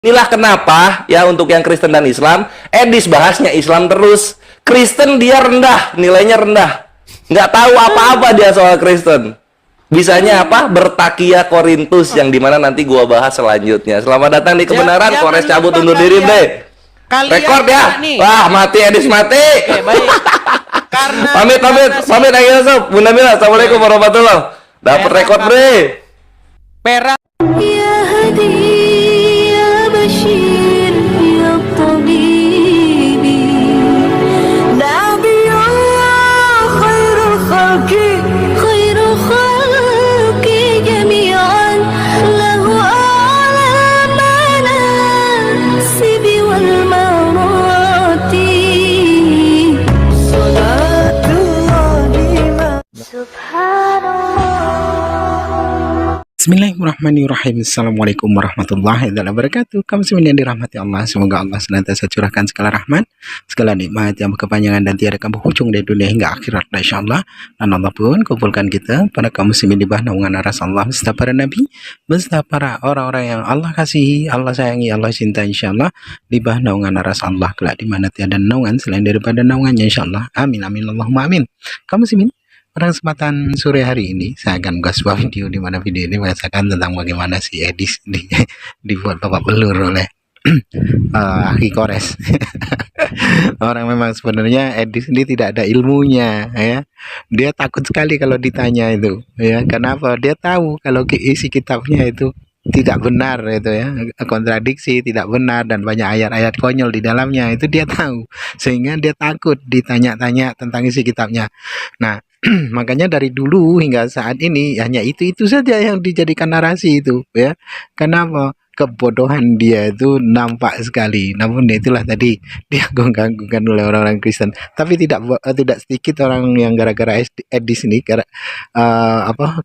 Inilah kenapa ya untuk yang Kristen dan Islam, Edis bahasnya Islam terus. Kristen dia rendah, nilainya rendah. Nggak tahu apa-apa dia soal Kristen. Bisanya apa? Bertakia Korintus yang dimana nanti gua bahas selanjutnya. Selamat datang di kebenaran. Kores cabut undur diri deh. Rekord ya. Wah, mati Edis mati. Oke, baik. Pamit aja sob. Bunda Mila, assalamualaikum warahmatullahi. Dapat rekord bre. Perak. يا هدي يا بشير يا طبيبي نبي الله خير خلق جميعا له أعلى المناسب والمراتب صلاة الله سبحان الله. Bismillahirrahmanirrahim. Assalamualaikum warahmatullahi wabarakatuh. Kaum muslimin yang dirahmati Allah, semoga Allah senantiasa curahkan segala rahmat, segala nikmat yang berkepanjangan dan tiada berhujung dari dunia hingga akhirat, insyaallah. Dan Allah pun kumpulkan kita pada kaum muslimin di bawah naungan aras Allah beserta para nabi, beserta para orang-orang yang Allah kasihi, Allah sayangi, Allah cinta, insyaallah, di bawah naungan aras Allah kelak di mana tiada naungan selain daripada naungannya, insyaallah. Amin amin Allahumma amin. Kaum muslimin, pada kesempatan sore hari ini saya akan membuat sebuah video di mana video ini merasakan tentang bagaimana si Edis dibuat babak belur oleh Aki Kores. Orang memang sebenarnya Edis ini tidak ada ilmunya ya. Dia takut sekali kalau ditanya itu ya. Kenapa? Dia tahu kalau isi kitabnya itu tidak benar itu ya, kontradiksi, tidak benar dan banyak ayat-ayat konyol di dalamnya, itu dia tahu, sehingga dia takut ditanya-tanya tentang isi kitabnya. Nah, makanya dari dulu hingga saat ini hanya itu saja yang dijadikan narasi itu ya. Kenapa? Kebodohan dia itu nampak sekali. Namun itulah tadi dia ganggukan oleh orang-orang Kristen. Tapi tidak sedikit orang yang gara-gara Edis ini,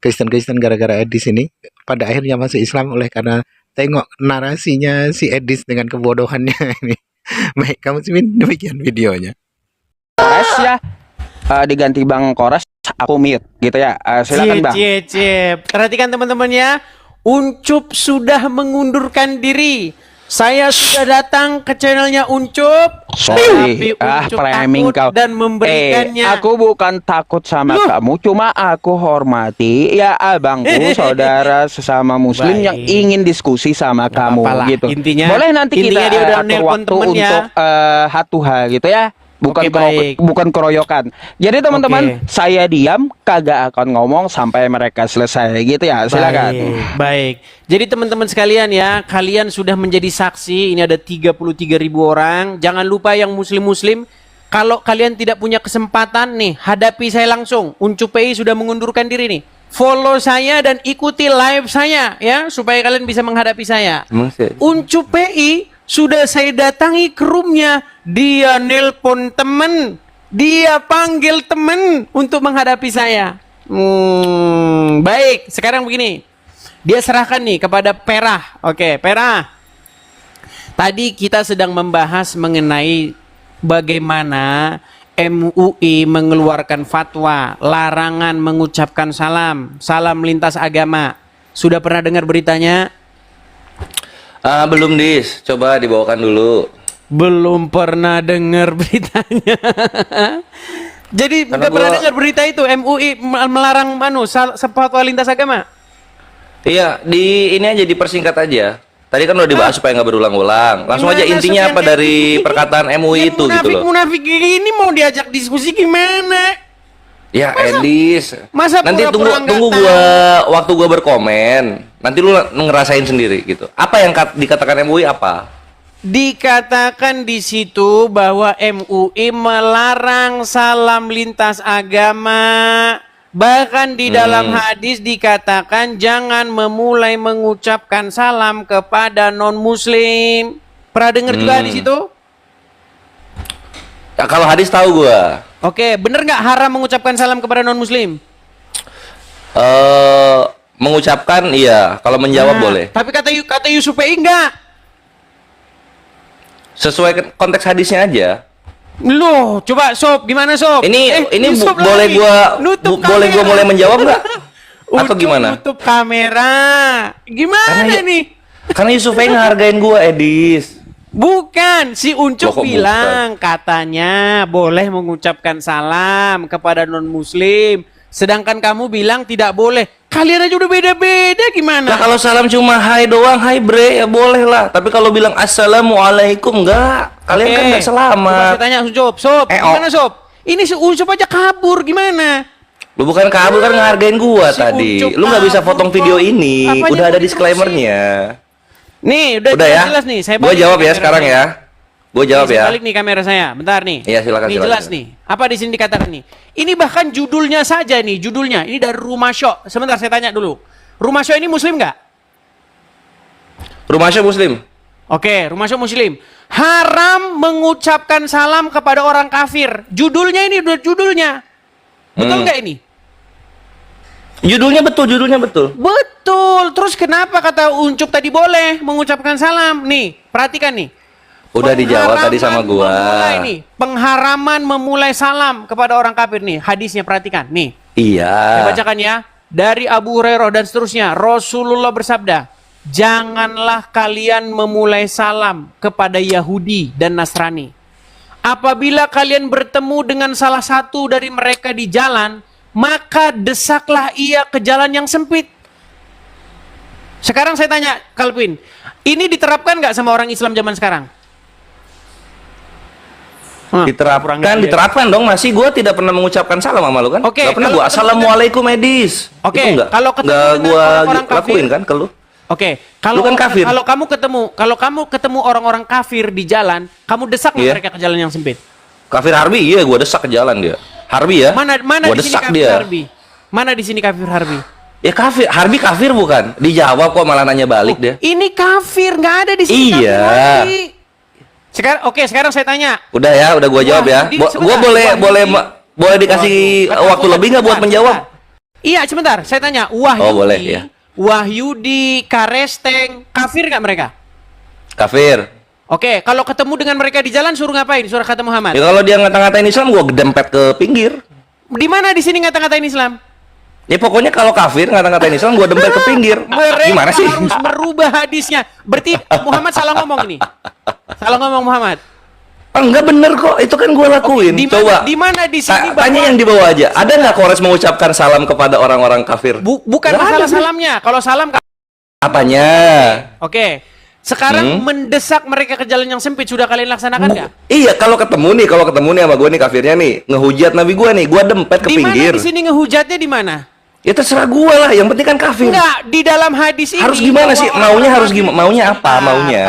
Kristen-Kristen gara-gara Edis ini pada akhirnya masuk Islam oleh karena tengok narasinya si Edis dengan kebodohannya ini. Baik, kamu demikian videonya. Kores ya, diganti Bang Kores, aku mute gitu ya. Silakan Bang. Perhatikan teman-teman ya. Uncup sudah mengundurkan diri. Saya sudah datang ke channelnya Uncup. Sorry, Uncup framing kau dan memberikannya. Aku bukan takut sama kamu, cuma aku hormati ya abangku, saudara sesama muslim yang ingin diskusi sama kamu apalah. gitu. Intinya, boleh nanti kita dia udah atur nelpon waktu temennya. untuk hatuha gitu ya. Bukan bukan keroyokan. Jadi teman-teman, saya diam, kagak akan ngomong sampai mereka selesai gitu ya. Silakan. Baik. Jadi teman-teman sekalian ya, kalian sudah menjadi saksi. Ini ada 33.000 orang. Jangan lupa yang muslim-muslim, kalau kalian tidak punya kesempatan nih, hadapi saya langsung. Uncup PI sudah mengundurkan diri nih. Follow saya dan ikuti live saya ya, supaya kalian bisa menghadapi saya. Uncup PI sudah saya datangi ke roomnya. Dia nelpon temen, dia panggil temen untuk menghadapi saya. Baik, sekarang begini. Dia serahkan nih kepada Perah. Oke, Perah. Tadi kita sedang membahas mengenai bagaimana MUI mengeluarkan fatwa larangan mengucapkan salam lintas agama. Sudah pernah dengar beritanya? Belum Dis, coba dibawakan dulu. Belum pernah dengar beritanya. Jadi nggak pernah dengar berita itu MUI melarang fatwa lintas agama? Iya, ini aja dipersingkat aja. Tadi kan udah dibahas supaya nggak berulang-ulang. Langsung aja intinya apa dari perkataan MUI itu gitu loh. Munafik ini mau diajak diskusi gimana? Ya Edis, masa nanti tunggu waktu gua berkomen. Nanti lu ngerasain sendiri gitu. Apa yang dikatakan MUI apa? Dikatakan di situ bahwa MUI melarang salam lintas agama. Bahkan di dalam hadis dikatakan jangan memulai mengucapkan salam kepada non-muslim. Pernah dengar juga hadis itu? Ya, kalau hadis tahu gua. Oke, bener nggak haram mengucapkan salam kepada non-muslim? Mengucapkan iya, kalau menjawab boleh. Tapi kata Yusuf enggak. Sesuai konteks hadisnya aja. Loh, coba Sob, gimana Sob? Ini boleh gua mulai menjawab nggak? Atau gimana? Tutup kamera. Gimana nih? Karena Yusuf yang ngehargain gua, Edis. Bukan, si Ucup Loh, kok bilang katanya boleh mengucapkan salam kepada non-muslim. Sedangkan kamu bilang tidak boleh. Kalian aja udah beda-beda gimana? Nah kalau salam cuma hai doang, hai bre, ya boleh lah. Tapi kalau bilang assalamualaikum, enggak. Kalian kan enggak Coba selamat. saya tanya Ucup, Sob, gimana Sob? Ini si Ucup aja kabur, gimana? Lu bukan kabur kan ngehargain gua Si tadi. Ucup Lu nggak bisa kabur potong video kok. ini. Apanya Udah ada mau disclaimernya. Nih, Udah ya. jelas nih. Saya Gua balik jawab nih ya kamera sekarang saya. ya. Gua jawab Saya ya. balik nih kamera saya. Bentar nih. Iya, silakan, Nih silakan. jelas nih. Apa di sini dikatakan nih? Ini bahkan judulnya saja nih, judulnya. Ini dari Rumah Syok. Sebentar saya tanya dulu. Rumah Syok ini muslim nggak? Rumah Syekh Muslim. Oke, Rumah Syok muslim. Haram mengucapkan salam kepada orang kafir. Judulnya ini udah judulnya. Betul nggak ini? Judulnya betul, judulnya betul. Betul. Terus kenapa kata Ucup tadi boleh mengucapkan salam? Nih, perhatikan nih. Udah dijawab tadi sama gua. Pengharaman memulai salam kepada orang kafir nih. Hadisnya perhatikan. Nih, saya Iya. bacakan ya. Dari Abu Hurairah dan seterusnya. Rasulullah bersabda, janganlah kalian memulai salam kepada Yahudi dan Nasrani. Apabila kalian bertemu dengan salah satu dari mereka di jalan, maka desaklah ia ke jalan yang sempit. Sekarang saya tanya, Calvin, ini diterapkan nggak sama orang Islam zaman sekarang? Diterapkan dong. Masih gua tidak pernah mengucapkan salam sama lu kan? Oke, Gak pernah kalau gua ketemu assalamualaikum Edis. Oke, Itu enggak. kalau ketemu Enggak dengan gua orang-orang kafir. lakuin kan ke lu. Oke, kalau Lu kan kafir. kalau kamu ketemu orang-orang kafir di jalan, kamu desak nggak Iya. mereka ke jalan yang sempit? Kafir Harbi, iya gua desak ke jalan dia. Harbi ya? Mana Gua di sini desak kafir dia. Harbi? Mana di sini kafir Harbi? Ya kafir, Harbi kafir bukan? Dijawab kok malah nanya balik dia. Ini kafir, nggak ada di sini Iya. kafir Harbi. Sekarang saya tanya. Udah ya, udah gua jawab ya. Wahdi, Gua sebentar. boleh dikasih Waduh. waktu lebih nggak buat Sebentar, menjawab? sebentar. Iya, sebentar. Saya tanya, Wahyudi, Oh, boleh, ya. Wahyudi, Karesteng, kafir nggak mereka? Kafir. Oke, kalau ketemu dengan mereka di jalan suruh ngapain? Suruh kata Muhammad. Ya kalau dia ngata-ngatain Islam gua gedempet ke pinggir. Di mana di sini ngata-ngatain Islam? Ya pokoknya kalau kafir ngata-ngatain Islam gua dempet ke pinggir. Mereka Gimana sih? harus merubah hadisnya. Berarti Muhammad salah ngomong ini. Salah ngomong Muhammad. Enggak bener kok, itu kan gua lakuin. Di Coba. mana di sini Tanya yang di bawah aja. Ada nggak Kores mengucapkan salam kepada orang-orang kafir? bukan Nggak masalah ada, Bre. salamnya. Kalau salam Apanya? oke. Sekarang mendesak mereka ke jalan yang sempit sudah kalian laksanakan nggak? Iya, kalau ketemu nih sama gua nih kafirnya nih, ngehujat Nabi gua nih, gua dempet ke Di mana pinggir. di sini ngehujatnya di mana? Ya terserah gua lah, yang penting kan kafir. Enggak, di dalam hadis ini Harus gimana bahwa sih? orang-orang Maunya harus kafir- gimana? Maunya apa? Bentar, Maunya?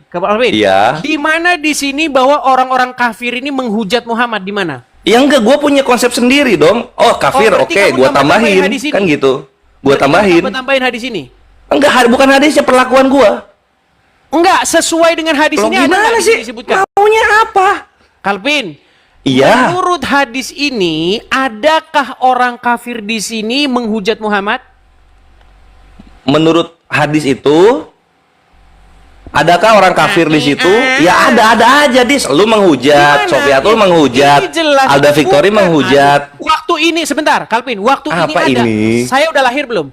Calvin. Iya. Di mana di sini bahwa orang-orang kafir ini menghujat Muhammad di mana? Ya enggak, gua punya konsep sendiri dong. Oh, kafir, berarti oke, kamu gua tambah-tambahin tambahin. hadis ini. Kan gitu. Gua Berarti tambahin. kamu tambahin hadis ini. Enggak, bukan hadisnya, perlakuan gua. Enggak, sesuai dengan hadis Loh, ini ada gimana nggak di sih? sini disebutkan? Maunya apa? Calvin, Iya. menurut hadis ini, adakah orang kafir di sini menghujat Muhammad? Menurut hadis itu, adakah orang kafir di situ? Ya ada aja, Dis. Lu menghujat, Gimana? Sofiatul Ini menghujat, jelas. Alda Victory Bukan. menghujat. Waktu ini, sebentar, Calvin, waktu Apa ini ada. ini? Saya udah lahir belum?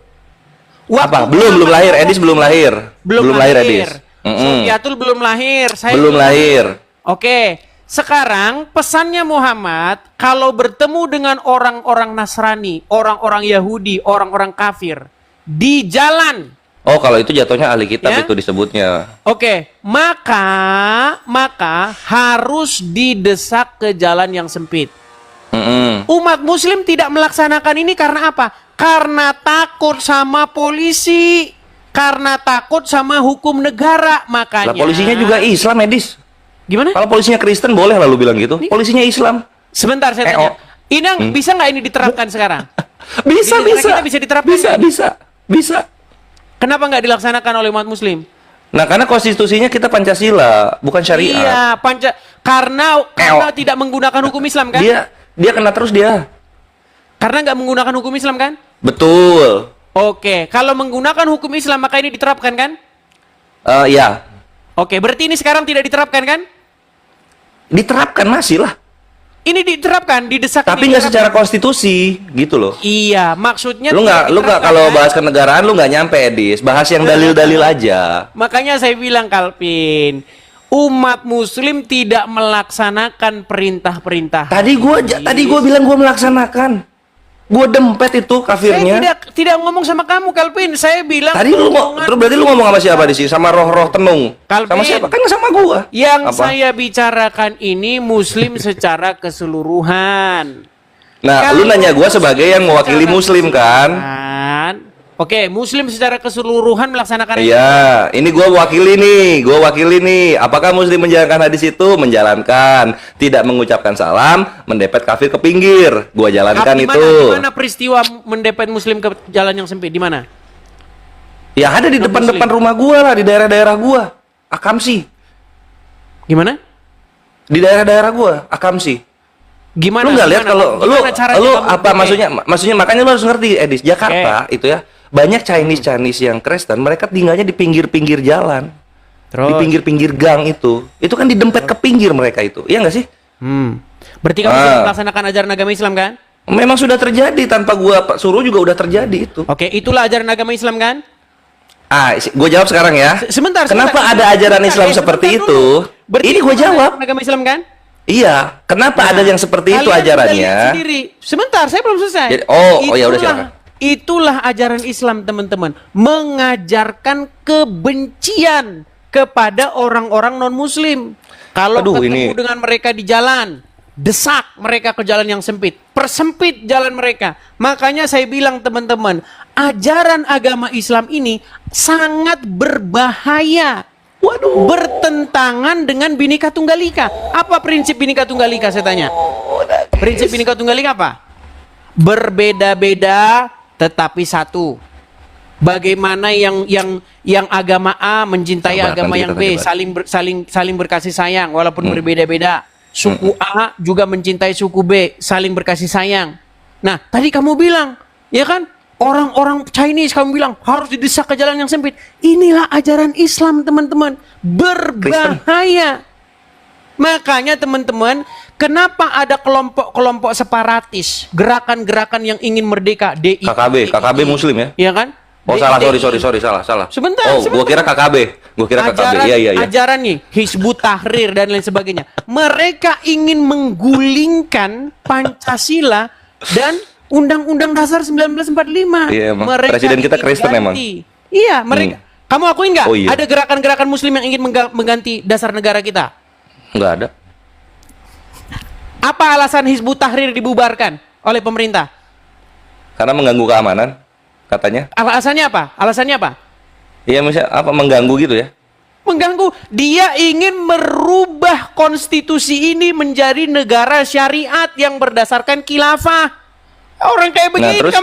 Apa? Belum lahir, Edis belum lahir. Belum lahir, Edis. Sofiatul belum lahir. Saya Belum lahir. Oke, sekarang pesannya Muhammad kalau bertemu dengan orang-orang Nasrani, orang-orang Yahudi, orang-orang kafir di jalan, Oh, kalau itu jatuhnya ahli kitab Ya. itu disebutnya. oke, maka harus didesak ke jalan yang sempit. Umat Muslim tidak melaksanakan ini karena apa? Karena takut sama polisi, karena takut sama hukum negara, makanya. Lah polisinya juga Islam, Edis. Gimana? Kalau polisinya Kristen boleh lalu bilang gitu. Polisinya Islam. Sebentar saya tanya. Inang bisa nggak ini diterapkan sekarang? Bisa, Di negara bisa. kita bisa diterapkan Bisa, nggak? bisa. Kenapa nggak dilaksanakan oleh umat Muslim? Nah, karena konstitusinya kita Pancasila, bukan syariat. Iya, karena tidak menggunakan hukum Islam kan? Dia kena terus dia. Karena nggak menggunakan hukum Islam kan? Betul. Oke, kalau menggunakan hukum Islam maka ini diterapkan kan? Ya. Oke, berarti ini sekarang tidak diterapkan kan? Diterapkan masih lah. Ini diterapkan, didesak. Tapi nggak secara konstitusi, gitu loh. Iya, maksudnya Lu nggak diterapkan, kalau kan? bahas kenegaraan lu nggak nyampe, Edis. Bahas yang dalil-dalil aja. Makanya saya bilang, Kalvin, umat muslim tidak melaksanakan perintah-perintah. Tadi gua bilang gua melaksanakan. Gua dempet itu kafirnya. Saya tidak ngomong sama kamu, Kalvin. Saya bilang Tadi lu terus berarti lu ngomong sama siapa di sini? Sama roh-roh tenung. Kalvin, Sama siapa? Kan sama gua. yang Apa? saya bicarakan ini muslim secara keseluruhan. Nah, Kalau lu nanya gua sebagai yang mewakili secara muslim kan? keseluruhan, oke, muslim secara keseluruhan melaksanakan Iya, ini gua wakili nih. Apakah muslim menjalankan hadis itu? Menjalankan. Tidak mengucapkan salam, mendepet kafir ke pinggir. Gua jalankan Di itu. mana peristiwa mendepet muslim ke jalan yang sempit? Di mana? Ya ada di depan-depan rumah gua lah, di daerah-daerah gua. Akamsi. Gimana? Di daerah-daerah gua, Akamsi. Gimana? Lu nggak lihat kalau Gimana caranya lu kamu- apa oke. maksudnya makanya lu harus ngerti, Edis. Jakarta itu ya, banyak Chinese yang Kristen, mereka tinggalnya di pinggir-pinggir jalan. Di Terus? pinggir-pinggir gang itu. Itu kan didempet ke pinggir mereka itu. Iya nggak sih? Berarti kamu sudah melaksanakan ajaran agama Islam kan? Memang sudah terjadi tanpa gua suruh juga udah terjadi itu. Oke, itulah ajaran agama Islam kan? Gue jawab sekarang ya. Sebentar. Kenapa ada ajaran Islam seperti itu? Ini gue jawab. Ajaran agama Islam kan? Iya. Kenapa ada yang seperti itu Kalian sudah ajarannya? lihat sendiri. Sebentar, saya belum selesai. Ya udah silakan. Itulah ajaran Islam, teman-teman. Mengajarkan kebencian kepada orang-orang non-muslim. Kalau Aduh, ketemu ini- dengan mereka di jalan, desak mereka ke jalan yang sempit, persempit jalan mereka. Makanya saya bilang, teman-teman, ajaran agama Islam ini sangat berbahaya. Waduh, bertentangan dengan Bhinneka Tunggal Ika. Apa prinsip Bhinneka Tunggal Ika, saya tanya? Prinsip Bhinneka Tunggal Ika apa? Berbeda-beda tetapi satu. Bagaimana yang agama A mencintai Sabar, agama nanti yang kita B, debat. saling berkasih sayang walaupun berbeda-beda. Suku A juga mencintai suku B, saling berkasih sayang. Nah, tadi kamu bilang, ya kan? Orang-orang Chinese kamu bilang harus didesak ke jalan yang sempit. Inilah ajaran Islam, teman-teman. Berbahaya. Makanya teman-teman, kenapa ada kelompok-kelompok separatis, gerakan-gerakan yang ingin merdeka, DI, KKB Muslim ya? Iya kan? Oh DI. salah, sorry, salah. Sebentar, Oh, gua kira KKB. Iya. Ajaran nih, Hizbut Tahrir dan lain sebagainya. Mereka ingin menggulingkan Pancasila dan Undang-Undang Dasar 1945. Iya, emang. Mereka Presiden kita ingin Kristen ganti. emang. Iya, mereka. Kamu akuin nggak? Oh, iya. Ada gerakan-gerakan Muslim yang ingin mengganti dasar negara kita? Nggak ada. Apa alasan Hizbut Tahrir dibubarkan oleh pemerintah? Karena mengganggu keamanan, katanya. Alasannya apa? Iya, misalnya apa mengganggu gitu ya? Mengganggu. Dia ingin merubah konstitusi ini menjadi negara syariat yang berdasarkan khilafah. Orang kayak begini terus?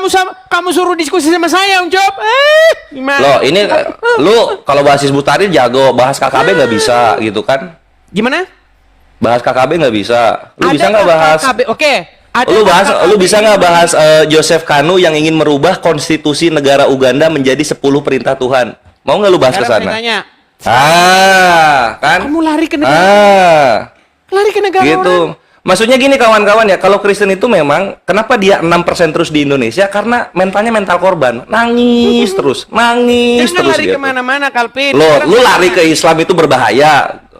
kamu suruh diskusi sama saya, Om Job. Gimana? Loh, ini lu kalau bahas Hizbut Tahrir jago, bahas KKB nggak bisa gitu kan? Gimana? Bahas KKB nggak bisa. Lu bisa Adakah nggak bahas? KKB? Oke. Lu bisa nggak bahas Joseph Kanu yang ingin merubah konstitusi negara Uganda menjadi 10 perintah Tuhan? Mau nggak lu bahas ke sana? Kan? Kamu lari ke negara. Lari ke negara Gitu. orang. Maksudnya gini kawan-kawan ya, kalau Kristen itu memang kenapa dia 6% terus di Indonesia? Karena mentalnya mental korban. Nangis terus, nangis Jangan terus lari gitu. kemana-mana, Kalvin. Lo, Sekarang lu saya lari tanya. ke Islam itu berbahaya.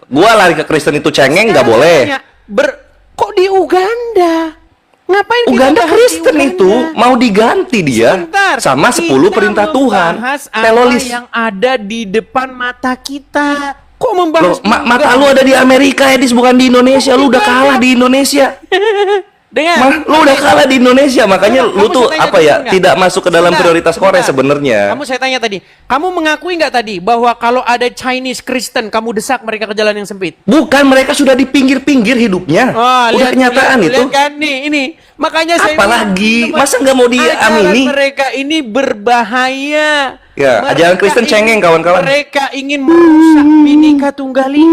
Gua lari ke Kristen itu cengeng nggak Sekarang boleh. saya tanya, kok di Uganda? Ngapain kita Uganda bahas di Kristen Uganda? itu mau diganti dia Sebentar, sama 10 kita perintah Tuhan. membahas apa Telolis. yang ada di depan mata kita. Kok Loh, membahas mata lu ada di Amerika, Edis, bukan di Indonesia. Lu udah kalah di Indonesia. Dengar. Lu udah kalah di Indonesia, makanya Kamu lu tuh saya tanya apa ya? dulu nggak? Tidak masuk ke dalam Sebentar, prioritas Korea sebentar. sebenarnya. Kamu saya tanya tadi, kamu mengakui nggak tadi bahwa kalau ada Chinese Kristen, kamu desak mereka ke jalan yang sempit? Bukan, mereka sudah di pinggir-pinggir hidupnya. Udah kenyataan itu. Lihat kan nih, ini. Makanya saya Apalagi? bilang, Masa nggak mau ajaran diamini? mereka ini berbahaya. Ya, ajaran Kristen cengeng, kawan-kawan. Mereka ingin merusak Bhinneka Tunggal Ika.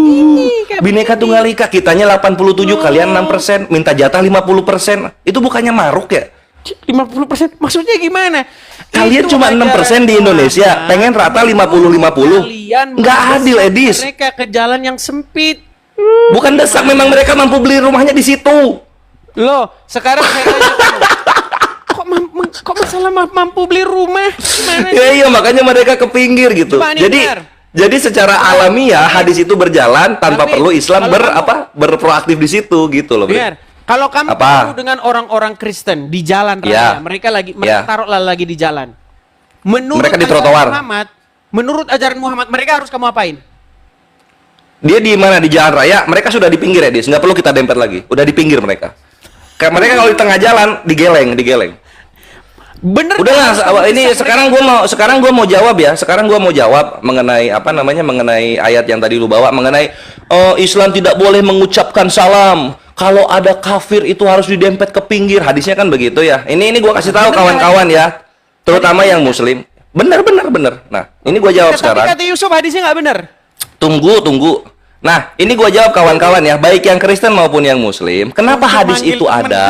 Ini kayak Bhinneka begini. Tunggal Ika, kitanya 87, kalian 6%, minta jatah 50%. Itu bukannya maruk ya? 50%. Maksudnya gimana? Kalian Itu cuma 6% di Indonesia, ajaran pengen rata 50-50. Kalian Nggak adil, mendesak Edis. Mereka ke jalan yang sempit. Bukan desak, memang mereka mampu beli rumahnya di situ. Loh, sekarang saya tanya kamu. Kok masalah mampu beli rumah? Gimana Ya iya, makanya mereka ke pinggir gitu. Coba nih, Bar. Jadi secara alamiah hadis itu berjalan tanpa Tapi, perlu Islam kalau kamu- berproaktif di situ gitu loh. Bre. Biar kalau kamu Apa? ketemu dengan orang-orang Kristen di jalan Ya. raya, mereka Ya. taruhlah lagi di jalan. Menurut Mereka di ajaran trotoar. menurut ajaran Muhammad, mereka harus kamu apain? Dia di mana? Di jalan raya, mereka sudah di pinggir ya, Dis. Nggak perlu kita dempet lagi. Udah di pinggir mereka. Kayak mereka kalau di tengah jalan digeleng. Bener Udahlah, nggak harus kamu ini desak sekarang gua mau jawab ya. Sekarang gua mau jawab mengenai mengenai ayat yang tadi lu bawa mengenai Islam tidak boleh mengucapkan salam. Kalau ada kafir itu harus didempet ke pinggir. Hadisnya kan begitu ya. Ini gua kasih tahu kawan-kawan ya. Terutama yang muslim. Bener. Nah, ini gua jawab Tapi sekarang. kata Yusuf hadisnya nggak bener. Tunggu. Nah, ini gua jawab kawan-kawan ya, baik yang Kristen maupun yang Muslim. Kenapa Untuk hadis manggil itu temen. ada?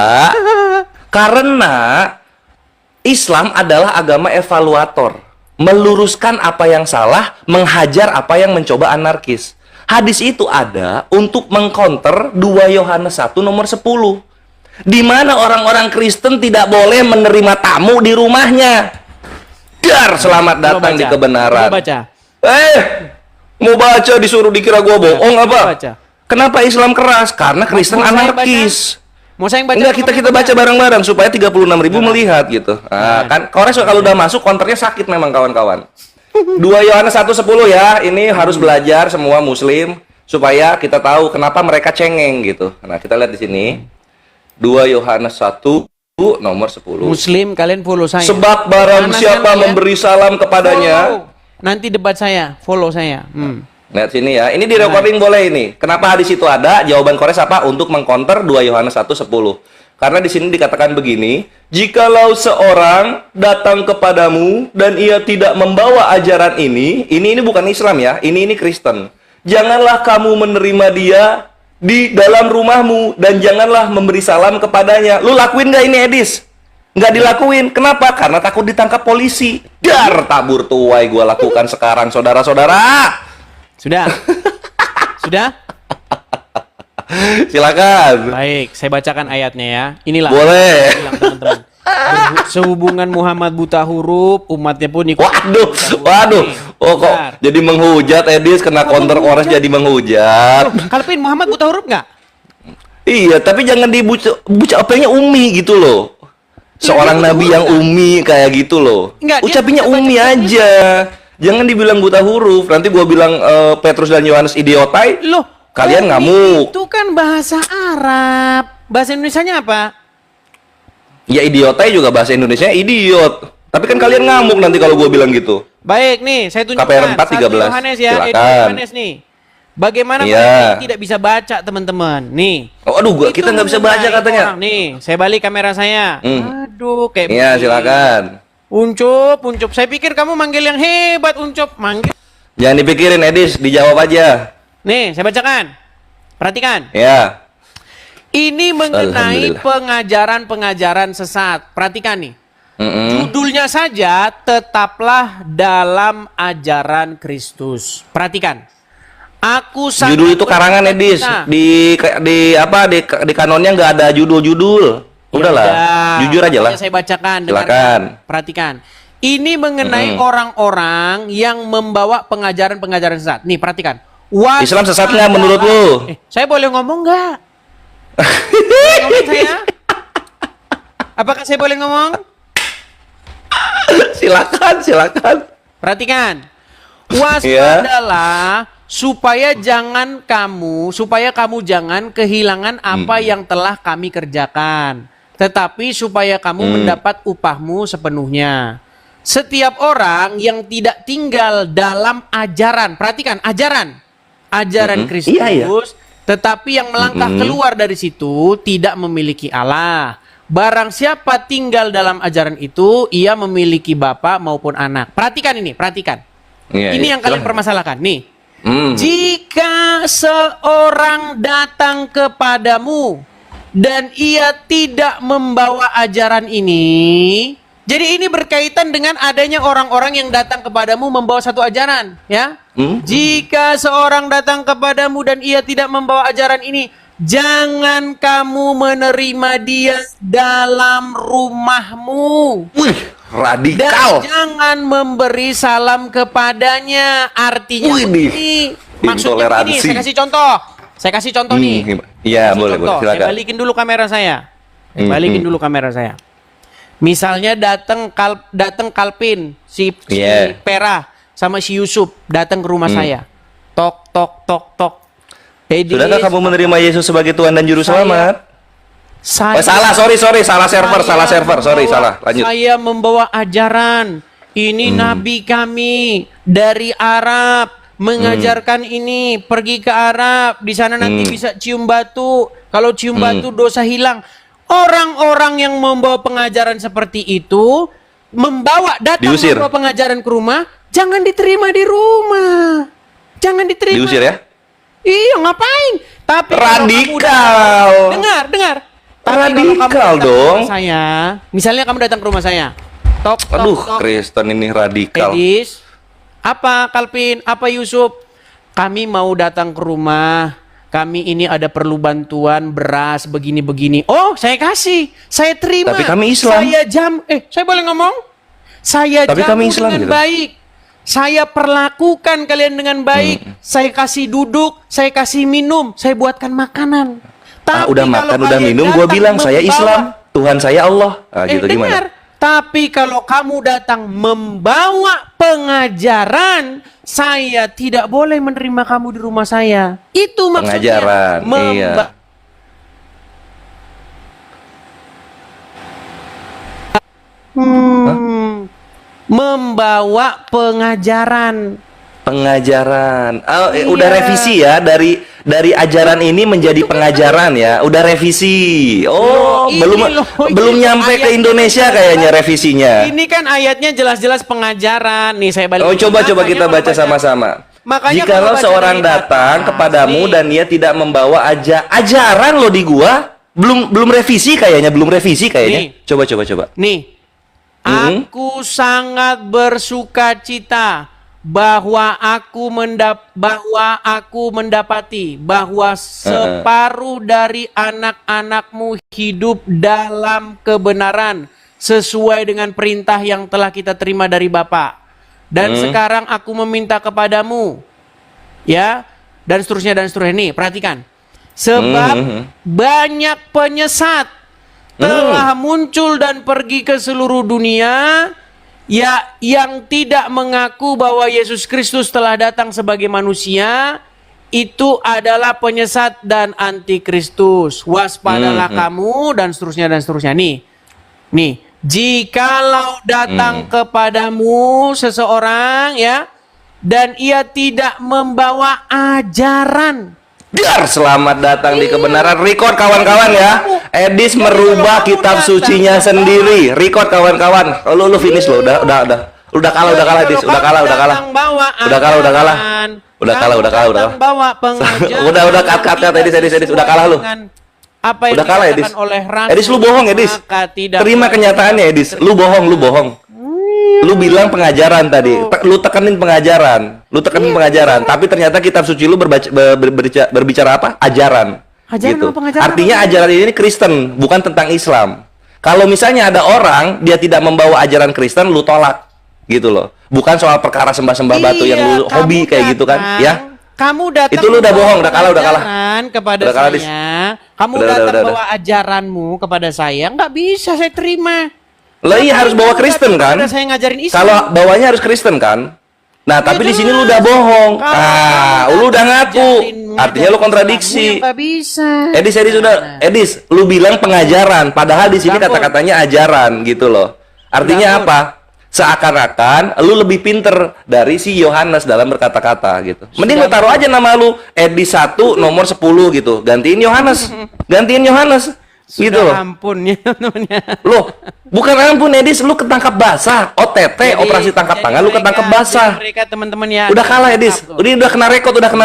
Karena Islam adalah agama evaluator, meluruskan apa yang salah, menghajar apa yang mencoba anarkis. Hadis itu ada untuk mengcounter 2 Yohanes 1 nomor 10. Di mana orang-orang Kristen tidak boleh menerima tamu di rumahnya. Dar, selamat datang di kebenaran. Coba baca. Mau baca disuruh dikira gua bohong apa? Baca. Kenapa Islam keras? Karena Kristen Mau saya anarkis. Mau saya yang baca? Enggak, kita baca bareng-bareng supaya 36.000 melihat gitu. Nah, kan Kores kalau udah masuk konternya sakit memang kawan-kawan. 2 Yohanes 1:10 ya. Ini harus belajar semua muslim supaya kita tahu kenapa mereka cengeng gitu. Nah, kita lihat di sini. 2 Yohanes 1 nomor 10. Muslim, kalian follow saya. Sebab barang Anak siapa kalian memberi salam kepadanya. follow. Nanti debat saya, follow saya. Lihat sini ya. Ini di recording boleh ini. Kenapa hadis itu ada? Jawaban Kores apa? Untuk mengcounter 2 Yohanes 1:10. Karena di sini dikatakan begini, jikalau seorang datang kepadamu dan ia tidak membawa ajaran ini bukan Islam ya. Ini Kristen. Janganlah kamu menerima dia di dalam rumahmu dan janganlah memberi salam kepadanya. Lu lakuin nggak ini, Edis? Nggak dilakuin. Kenapa? Karena takut ditangkap polisi. Dar, tabur tuai gua lakukan sekarang, saudara-saudara. Sudah? Sudah? Silakan. Baik, saya bacakan ayatnya ya. Inilah. Boleh. Bilang teman-teman. Sehubungan Muhammad buta huruf, umatnya pun ikut. Waduh. Oh kok Bentar. jadi menghujat, Edis kena counter Kores jadi menghujat. Kalpin, Muhammad buta huruf nggak? Iya, tapi jangan dibuca apanya Umi gitu loh. Seorang nabi yang Umi kayak gitu loh. Enggak, dia Ucapinnya bisa baca Umi tulisan. aja. Jangan dibilang buta huruf. Nanti gua bilang Petrus dan Yohanes idiotai. Loh, Kalian Umi ngamuk. Itu kan bahasa Arab. Bahasa Indonesianya apa? Ya idiotai juga bahasa Indonesia idiot. Tapi kan kalian ngamuk nanti kalau gua bilang gitu. Baik nih, saya tunjukkan KPR 4, 13. 1 Yohanes ya, Silakan. Yohanes nih. Bagaimana Iya. mereka yang tidak bisa baca, teman-teman? Nih. Oh, aduh, Itu kita nggak bisa baca mengenai katanya. orang. Nih, saya balik kamera saya. Aduh, kayak Iya, begini. silakan. Uncup. Saya pikir kamu manggil yang hebat, Uncup. Manggil. Jangan dipikirin, Edis, dijawab aja. Nih, saya bacakan. Perhatikan. Ya. Ini mengenai Alhamdulillah. pengajaran-pengajaran sesat. Perhatikan nih. Mm-mm. Judulnya saja tetaplah dalam ajaran Kristus. Perhatikan. Aku sangat Judul itu karangan, Edis. berduka. Di kanonnya nggak ada judul-judul. Udahlah, Yaudah, jujur aja lah. makanya saya bacakan. Silakan. Dengarkan. Perhatikan. Ini mengenai orang-orang yang membawa pengajaran-pengajaran sesat. Nih, perhatikan. Islam sesat nggak menurut lu? Saya boleh ngomong nggak? Boleh ngomong saya? Apakah saya boleh ngomong? Silakan. Perhatikan. Iya. Waspadalah supaya kamu jangan kehilangan apa yang telah kami kerjakan, tetapi supaya kamu mendapat upahmu sepenuhnya. Setiap orang yang tidak tinggal dalam ajaran, perhatikan, ajaran Kristus, Iya. tetapi yang melangkah keluar dari situ tidak memiliki Allah. Barang siapa tinggal dalam ajaran itu, ia memiliki bapa maupun anak. Perhatikan ini, perhatikan. Iya, Ini iya. yang kalian Silakan. permasalahkan. Nih, Hmm. jika seorang datang kepadamu dan ia tidak membawa ajaran ini, Jadi ini berkaitan dengan adanya orang-orang yang datang kepadamu membawa satu ajaran, ya. Jika seorang datang kepadamu dan ia tidak membawa ajaran ini, jangan kamu menerima dia dalam rumahmu. Wih, Dan radikal. jangan memberi salam kepadanya. Artinya Wih, begini. Maksudnya intoleransi. begini, saya kasih contoh. Saya kasih contoh nih. Iya, Kasih boleh, contoh. boleh. Saya Silakan. balikin dulu kamera saya. Balikin dulu kamera saya. Misalnya datang Kalpin, si Iya. Pera sama si Yusuf datang ke rumah saya. Tok tok tok tok. Edis, Sudahkah kamu menerima Yesus sebagai Tuhan dan Juru Selamat? saya, Salah, sorry, salah server, sorry, salah. Lanjut. Saya membawa ajaran. Ini nabi kami dari Arab mengajarkan ini, pergi ke Arab, di sana nanti bisa cium batu. Kalau cium batu dosa hilang. Orang-orang yang membawa pengajaran seperti itu datang Diusir. membawa pengajaran ke rumah, jangan diterima di rumah. Jangan diterima. Diusir ya? Iya, ngapain? Tapi kalau kamu Radikal. dengar. Tapi kalau kamu Radikal datang ke dong. rumah saya, misalnya kamu datang ke rumah saya. Tok, tok, Aduh, tok. Kristen ini radikal. Edis, apa Kalpin, apa Yusuf? Kami mau datang ke rumah. Kami ini ada perlu bantuan beras begini-begini. Oh, saya kasih. Saya terima. Tapi kami Islam. Saya boleh ngomong? Saya Tapi jamu kami Islam dengan gitu. baik. Saya perlakukan kalian dengan baik. Saya kasih duduk, saya kasih minum, saya buatkan makanan. Tapi Udah kalau makan, udah kalian minum, gue datang bilang saya membawa- Islam, Tuhan saya Allah. Gitu dengar. gimana? Tapi kalau kamu datang membawa pengajaran, saya tidak boleh menerima kamu di rumah saya. Itu maksudnya. Pengajaran, iya. Membawa pengajaran. Pengajaran. Oh, Iya. udah revisi ya dari ajaran ini menjadi pengajaran ya. Udah revisi. Oh, Ini loh, belum ini nyampe ke ayatnya Indonesia jelas. kayaknya revisinya. Ini kan ayatnya jelas-jelas pengajaran. Nih saya balik. Oh, coba Makanya kita kalau baca sama-sama. Makanya Jikalau kalau baca seorang dari datang atas, kepadamu nih. dan ia tidak membawa ajaran lo di gua, belum revisi kayaknya. Nih. Coba. Nih, aku sangat bersuka cita bahwa aku mendapati bahwa separuh dari anak-anakmu hidup dalam kebenaran sesuai dengan perintah yang telah kita terima dari Bapa. Dan sekarang aku meminta kepadamu, ya, dan seterusnya. Nih, perhatikan. Sebab banyak penyesat telah muncul dan pergi ke seluruh dunia, ya, yang tidak mengaku bahwa Yesus Kristus telah datang sebagai manusia. Itu adalah penyesat dan antikristus. Waspadalah kamu, dan seterusnya. Nih, jikalau datang kepadamu seseorang, ya, dan ia tidak membawa ajaran. Biar selamat datang di kebenaran. Record kawan-kawan ya. Edis merubah kitab sucinya sendiri. Record kawan-kawan. Oh, lu finish lo. Udah kalah Edis. Udah kalah. Udah kalah. Bawa pengajaran. Udah cut Edis. Udah kalah lu. Apa yang Udah kalah dikatakan Edis. oleh Rasul, Edis lu bohong Edis. maka tidak Terima kenyataannya Edis. Lu bohong. Lu bilang pengajaran tadi. Lu tekenin pengajaran. Tapi ternyata kitab suci lu berbicara apa? Ajaran. Ajaran Gitu. apa pengajaran Artinya apa? ajaran ini Kristen, bukan tentang Islam. Kalau misalnya ada orang dia tidak membawa ajaran Kristen, lu tolak. Gitu loh. Bukan soal perkara sembah-sembah batu yang lu Iya, hobi kamu kayak gitu kan, datang, ya. Kamu datang Itu lu udah membawa bohong, udah kalah. pengajaran kepada Udah kalah, Dis. saya. Kamu Udah. datang bawa ajaranmu kepada saya, nggak bisa saya terima. Lah iya harus bawa Kamu Kristen datang kan? kepada saya ngajarin Islam. Kalau bawanya harus Kristen kan? Nah, tapi di sini lu udah bohong. Lu udah ngaku. Artinya lu kontradiksi. Nggak bisa. Edis lu bilang pengajaran, padahal di sini Campur. kata-katanya ajaran gitu loh. Artinya Campur. apa? Seakan-akan lu lebih pinter dari si Yohanes dalam berkata-kata gitu. Mending lu taruh aja nama lu Edis 1 nomor 10 gitu. Gantiin Yohanes. Gitu loh. Ampun ya teman-teman. Loh, bukan ampun Edis, lu ketangkap basah. OTT, operasi tangkap tangan, lu ketangkap basah. Mereka teman-teman ya. Udah kalah Edis. Udah kena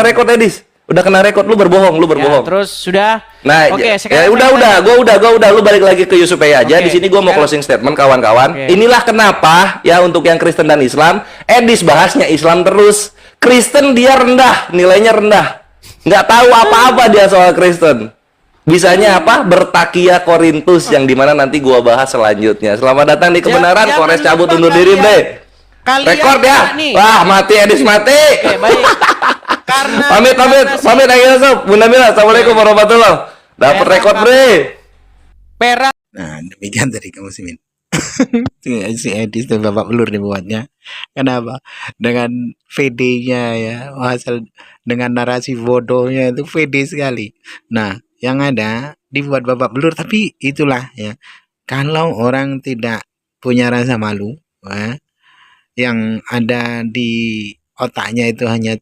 rekod Edis. Udah kena rekod, lu berbohong, lu Ya, berbohong. terus sudah. Nah, Oke, ya sekarang gua udah, lu balik lagi ke Yusuf aja. Oke, Di sini gua mau sekarang- closing statement kawan-kawan. Oke. Inilah kenapa ya untuk yang Kristen dan Islam, Edis bahasnya Islam terus. Kristen dia rendah, nilainya rendah. Nggak tahu apa-apa dia soal Kristen. Bisanya apa? Bertakia Korintus yang dimana nanti gua bahas selanjutnya. Selamat datang di kebenaran. Jangan Kores cabut lupa undur diri, kalian- Bre. Kalian Rekord ya. nih. Wah, mati Edis mati. Oke, baik. Karena Pamit aja sob. Bunda Mila, assalamualaikum warahmatullahi. Dapat Karena rekod, Bre. Perak Nah, demikian tadi kamu muslimin. Si Edis tuh babak belur dibuatnya. Kenapa? Dengan VD-nya ya, hasil dengan narasi bodohnya itu VD sekali. Nah, yang ada dibuat babak belur, tapi itulah ya. Kalau orang tidak punya rasa malu, ya, yang ada di otaknya itu hanya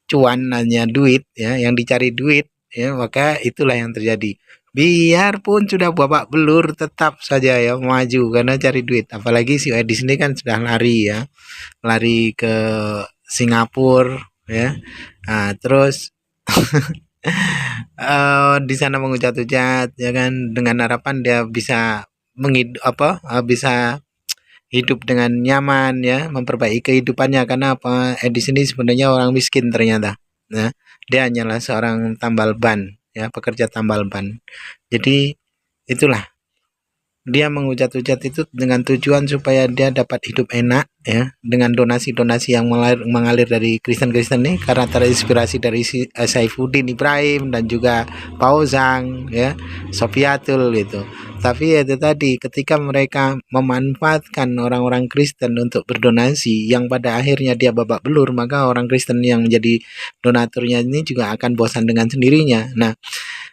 cuan, hanya duit ya, yang dicari duit ya, maka itulah yang terjadi. Biarpun sudah babak belur tetap saja ya maju karena cari duit. Apalagi si Edis ini kan sudah lari ya, lari ke Singapura ya. Nah, terus di sana mengucat-ucat ya kan, dengan harapan dia bisa bisa hidup dengan nyaman ya, memperbaiki kehidupannya. Karena apa? Edis ini sebenarnya orang miskin ternyata ya. Dia hanyalah seorang tambal ban ya, pekerja tambal ban. Jadi itulah, dia mengucat-ucat itu dengan tujuan supaya dia dapat hidup enak ya, dengan donasi-donasi yang mengalir dari Kristen-Kristen nih, karena terinspirasi dari Saifuddin Ibrahim dan juga Pauzang ya, Sofiatul gitu. Tapi ya itu tadi, ketika mereka memanfaatkan orang-orang Kristen untuk berdonasi yang pada akhirnya dia babak belur, maka orang Kristen yang menjadi donaturnya ini juga akan bosan dengan sendirinya. Nah,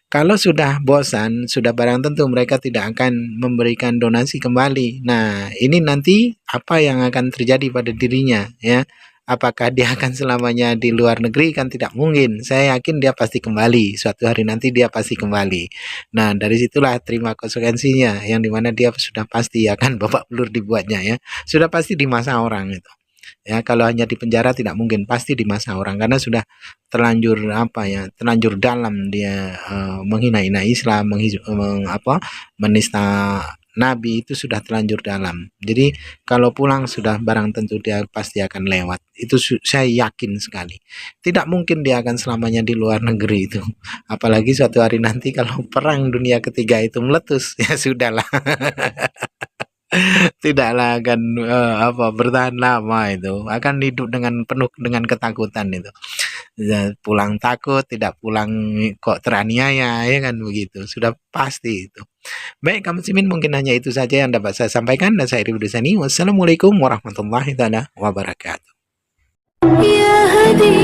kalau sudah bosan, sudah barang tentu mereka tidak akan memberikan donasi kembali. Nah, ini nanti apa yang akan terjadi pada dirinya ya? Apakah dia akan selamanya di luar negeri? Kan tidak mungkin. Saya yakin dia pasti kembali. Suatu hari nanti dia pasti kembali. Nah, dari situlah terima konsekuensinya, yang dimana dia sudah pasti akan babak belur dibuatnya ya. Sudah pasti di masa orang itu. Ya, kalau hanya di penjara tidak mungkin, pasti di masa orang, karena sudah terlanjur terlanjur dalam dia menghina-hina Islam, menista Nabi, itu sudah terlanjur dalam. Jadi kalau pulang sudah barang tentu dia pasti akan lewat. Itu saya yakin sekali. Tidak mungkin dia akan selamanya di luar negeri itu. Apalagi suatu hari nanti kalau perang dunia ketiga itu meletus, ya sudahlah. Tidaklah akan bertahan lama, itu akan hidup dengan penuh dengan ketakutan itu ya, pulang takut, tidak pulang kok teraniaya ya kan, begitu sudah pasti itu. Baik kaum muslimin, mungkin hanya itu saja yang dapat saya sampaikan, dan saya Ridho Sani. Wassalamualaikum warahmatullahi wabarakatuh. يا هدي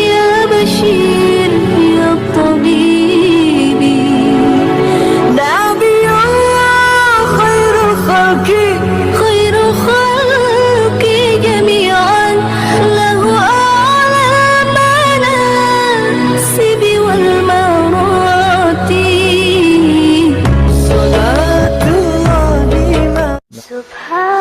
يا بشير يا طبيبي نبي الله خير الخلق جميعا له أعلى المناصب والمراتب صلاة الله سبحان